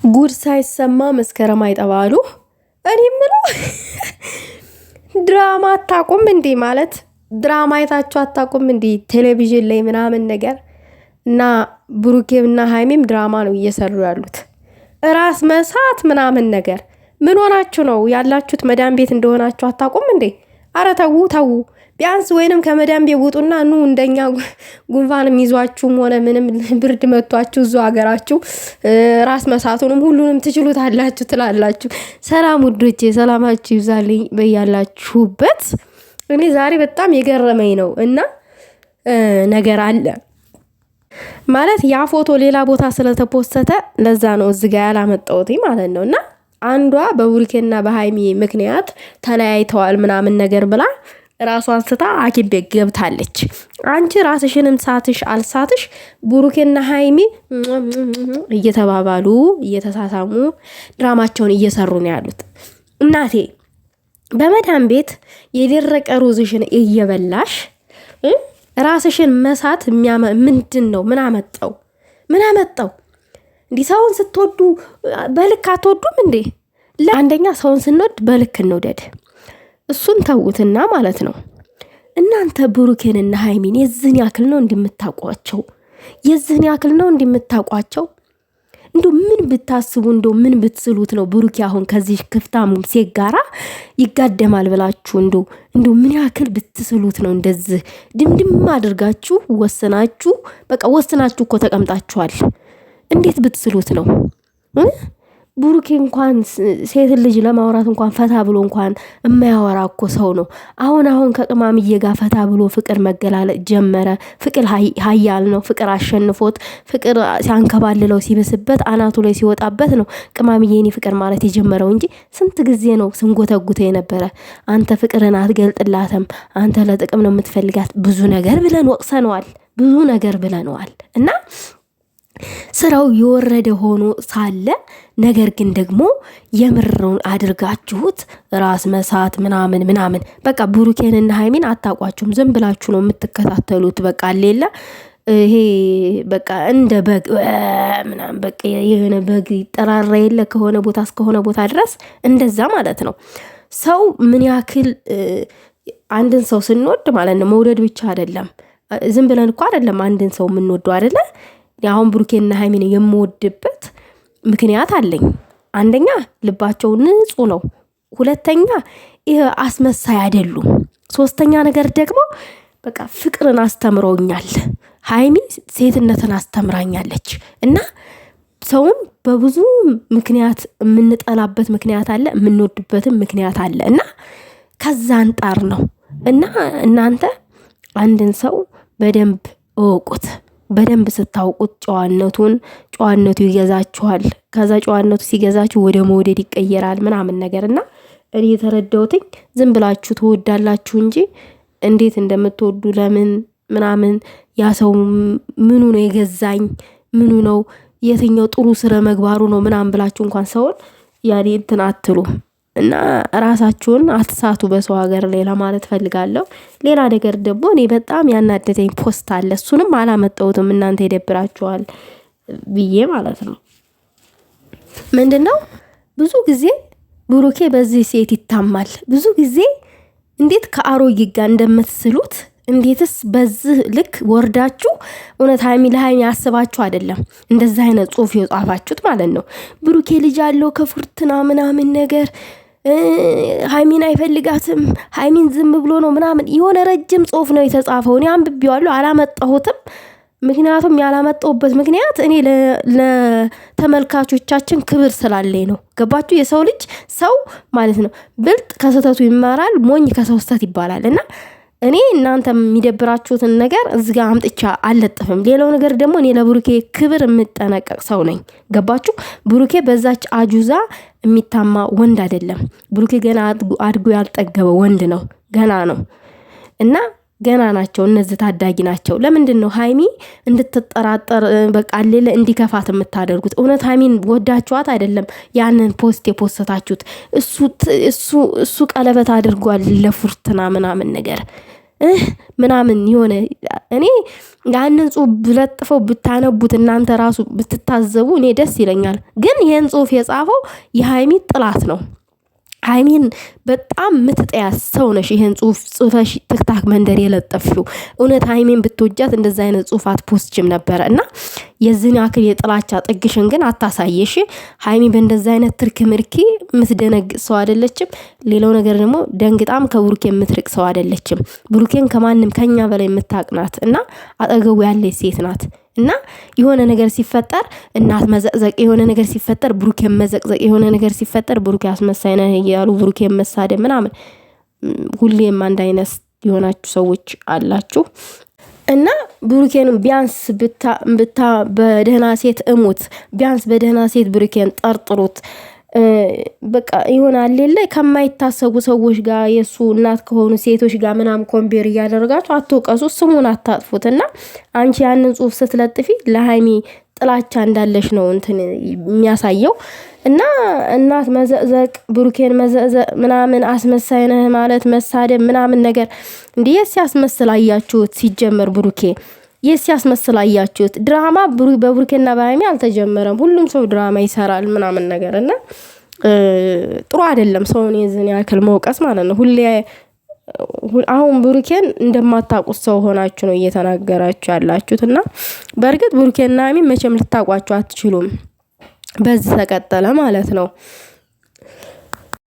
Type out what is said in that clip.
ጉድ ሳይሰማ መስከረም አይጠባሉ። እኔ ምለው ድራማ አታቁም እንዴ? ማለት ድራማ አይታችሁ አታቁም እንዴ? ቴሌቪዥን ላይ ምናምን ነገር እና ብሩኬና ሃይሚም ድራማ ነው እየሰሩ ያሉት። ራስ መሳት ምናምን ነገር ምን ሆናችሁ ነው ያላችሁት? መዳም ቤት እንደሆናችሁ አታቁም እንዴ? አረ ተው ተው። ቢያንስ ወይንም ከመዳም ቤት ውጡና ኑ እንደኛ ጉንፋንም ይዟችሁም ሆነ ምንም ብርድ መቷችሁ እዛው ሀገራችሁ ራስ መሳቱንም ሁሉንም ትችሉታላችሁ ትላላችሁ። ሰላም ውዶቼ፣ ሰላማችሁ ይብዛልኝ በያላችሁበት። እኔ ዛሬ በጣም የገረመኝ ነው እና ነገር አለ ማለት ያ ፎቶ ሌላ ቦታ ስለተፖስተተ ለዛ ነው እዚህ ጋር ያላመጣሁት ማለት ነውና አንዷ በቡሩኬና በሃይሚ ምክንያት ተለያይተዋል ምናምን ነገር ብላ ራሷን ስታ ሐኪም ቤት ገብታለች። አንቺ ራስሽንም ሳትሽ አልሳትሽ ቡሩኬና ሃይሚ እየተባባሉ እየተሳሳሙ ድራማቸውን እየሰሩ ነው ያሉት። እናቴ በመዳም ቤት የደረቀ ሩዝሽን እየበላሽ ራስሽን መሳት ምንድን ነው? ምን አመጣው? እንዲህ ሰውን ስትወዱ በልክ አትወዱም እንዴ? ለአንደኛ ሰውን ስንወድ በልክ እንውደድ። እሱን ተውትና ማለት ነው እናንተ ብሩኬንና ሃይሚን የዝን ያክል ነው እንደምታውቋቸው? እንደው ምን ብታስቡ እንደው ምን ብትስሉት ነው ብሩኬ አሁን ከዚህ ክፍታም ሴት ጋራ ይጋደማል ብላችሁ እንደው ምን ያክል ብትስሉት ነው እንደዚህ ድምድም አድርጋችሁ ወስናችሁ? በቃ ወስናችሁ እኮ ተቀምጣችኋል። እንዴት ብትስሉት ነው? ብሩኬ እንኳን ሴት ልጅ ለማውራት እንኳን ፈታ ብሎ እንኳን የማያወራ እኮ ሰው ነው። አሁን ከቅማምዬ ጋር ፈታ ብሎ ፍቅር መገላለጥ ጀመረ። ፍቅር ሀያል ነው። ፍቅር አሸንፎት ፍቅር ሲያንከባልለው ሲብስበት አናቱ ላይ ሲወጣበት ነው ቅማምዬ እኔ ፍቅር ማለት የጀመረው እንጂ ስንት ጊዜ ነው ስንጎተጉተ የነበረ። አንተ ፍቅርን አትገልጥላትም፣ አንተ ለጥቅም ነው የምትፈልጋት። ብዙ ነገር ብለነዋል እና ስራው የወረደ ሆኖ ሳለ ነገር ግን ደግሞ የምርውን አድርጋችሁት ራስ መሳት ምናምን በቃ ብሩኬንና ሃይሚን አታቋችሁም። ዝም ብላችሁ ነው የምትከታተሉት። በቃ ሌላ ይሄ በቃ እንደ በግ ምናምን በቃ የሆነ በግ ይጠራራ የለ ከሆነ ቦታ እስከሆነ ቦታ ድረስ እንደዛ ማለት ነው። ሰው ምን ያክል አንድን ሰው ስንወድ ማለት ነው መውደድ ብቻ አይደለም። ዝም ብለን እኮ አይደለም አንድን ሰው የምንወደው አይደለ? አሁን ብሩኬንና ሃይሚን የምወድበት ምክንያት አለኝ። አንደኛ ልባቸው ንጹህ ነው። ሁለተኛ ይሄ አስመሳይ አይደሉም። ሶስተኛ ነገር ደግሞ በቃ ፍቅርን አስተምረውኛል። ሃይሚ ሴትነትን አስተምራኛለች እና ሰውን በብዙ ምክንያት የምንጠላበት ምክንያት አለ፣ የምንወድበትም ምክንያት አለ እና ከዛ አንጣር ነው እና እናንተ አንድን ሰው በደንብ እወቁት። በደንብ ስታውቁት ጨዋነቱ ይገዛችኋል። ከዛ ጨዋነቱ ሲገዛችሁ ወደ መውደድ ይቀየራል ምናምን ነገር እና እኔ የተረዳሁትኝ ዝም ብላችሁ ትወዳላችሁ እንጂ እንዴት እንደምትወዱ ለምን ምናምን ያ ሰው ምኑ ነው የገዛኝ ምኑ ነው የትኛው ጥሩ ስረ መግባሩ ነው ምናምን ብላችሁ እንኳን ሰውን ያኔ እንትን አትሉ እና ራሳችሁን አትሳቱ በሰው ሀገር ላይ ለማለት ፈልጋለሁ። ሌላ ነገር ደግሞ እኔ በጣም ያናደደኝ ፖስት አለ። እሱንም አላመጣሁትም እናንተ ይደብራችኋል ብዬ ማለት ነው። ምንድነው ብዙ ጊዜ ብሩኬ በዚህ ሴት ይታማል። ብዙ ጊዜ እንዴት ከአሮጊ ጋር እንደምትስሉት እንዴትስ በዚህ ልክ ወርዳችሁ እውነት ሃይሚ ለሃይሚ ያስባችሁ አይደለም እንደዚህ አይነት ጽሁፍ የጻፋችሁት ማለት ነው። ብሩኬ ልጅ አለው ከፍርትና ምናምን ነገር ሃይሚን አይፈልጋትም፣ ሃይሚን ዝም ብሎ ነው ምናምን የሆነ ረጅም ጽሁፍ ነው የተጻፈው። እኔ አንብቤዋለሁ አላመጣሁትም። ምክንያቱም ያላመጣሁበት ምክንያት እኔ ለተመልካቾቻችን ክብር ስላለኝ ነው። ገባችሁ? የሰው ልጅ ሰው ማለት ነው ብልጥ ከስተቱ ይማራል፣ ሞኝ ከሰው ስተት ይባላል እና እኔ እናንተ የሚደብራችሁትን ነገር እዚህ ጋር አምጥቻ አልለጥፍም። ሌላው ነገር ደግሞ እኔ ለብሩኬ ክብር የምጠነቀቅ ሰው ነኝ። ገባችሁ? ብሩኬ በዛች አጁዛ የሚታማ ወንድ አይደለም። ብሩኬ ገና አድጎ ያልጠገበ ወንድ ነው። ገና ነው እና ገና ናቸው እነዚህ ታዳጊ ናቸው። ለምንድን ነው ሃይሚ እንድትጠራጠር በቃ ሌለ እንዲከፋት የምታደርጉት? እውነት ሃይሚን ወዳችኋት አይደለም ያንን ፖስት የፖስታችሁት? እሱ ቀለበት አድርጓል ለፉርትና ምናምን ነገር ምናምን የሆነ እኔ ያንን ጽሁፍ ብለጥፈው ብታነቡት እናንተ ራሱ ብትታዘቡ እኔ ደስ ይለኛል። ግን ይህን ጽሁፍ የጻፈው የሀይሚ ጥላት ነው። ሀይሚን በጣም ምትጠያ ሰው ነሽ። ይሄን ጽሁፍ ጽፈሽ ትክታክ መንደር የለጠፍሽው እውነት ሀይሚን ብትወጃት እንደዛ አይነት ጽሁፍ አትፖስትችም ነበረ። እና የዚህን ያክል የጥላቻ ጥግሽን ግን አታሳየሽ። ሀይሚ በእንደዛ አይነት ትርክ ምርኪ የምትደነግጥ ሰው አይደለችም። ሌላው ነገር ደግሞ ደንግጣም ከብሩኬ የምትርቅ ሰው አይደለችም። ብሩኬን ከማንም ከኛ በላይ የምታቅናት እና አጠገቡ ያለች ሴት ናት። እና የሆነ ነገር ሲፈጠር እናት መዘቅዘቅ፣ የሆነ ነገር ሲፈጠር ብሩኬን መዘቅዘቅ፣ የሆነ ነገር ሲፈጠር ብሩኬ አስመሳይ ነህ እያሉ ብሩኬን መሳደብ ምናምን፣ ሁሌም አንድ አይነት የሆናችሁ ሰዎች አላችሁ። እና ብሩኬን ቢያንስ በደህና ሴት እሙት፣ ቢያንስ በደህና ሴት ብሩኬን ጠርጥሩት። በቃ ይሆናል ሌለ ከማይታሰቡ ሰዎች ጋር የሱ እናት ከሆኑ ሴቶች ጋር ምናምን ኮምፔር እያደረጋችሁ አትወቀሱ፣ ስሙን አታጥፉት። እና አንቺ ያንን ጽሁፍ ስትለጥፊ ለሀይሚ ጥላቻ እንዳለሽ ነው እንትን የሚያሳየው። እና እናት መዘቅዘቅ፣ ብሩኬን መዘቅዘቅ ምናምን፣ አስመሳይ ነህ ማለት መሳደብ ምናምን ነገር እንዲህ ሲያስመስል አያችሁት። ሲጀመር ብሩኬ ሲያስመስል አያችሁት። ድራማ በብሩኬና በሀይሚ አልተጀመረም። ሁሉም ሰው ድራማ ይሰራል ምናምን ነገር እና ጥሩ አይደለም ሰውን የዝን ያክል መውቀስ ማለት ነው። ሁሌ አሁን ብሩኬን እንደማታውቁት ሰው ሆናችሁ ነው እየተናገራችሁ ያላችሁት። እና በእርግጥ ብሩኬና ሀይሚ መቼም ልታውቋቸው አትችሉም በዚህ ተቀጠለ ማለት ነው።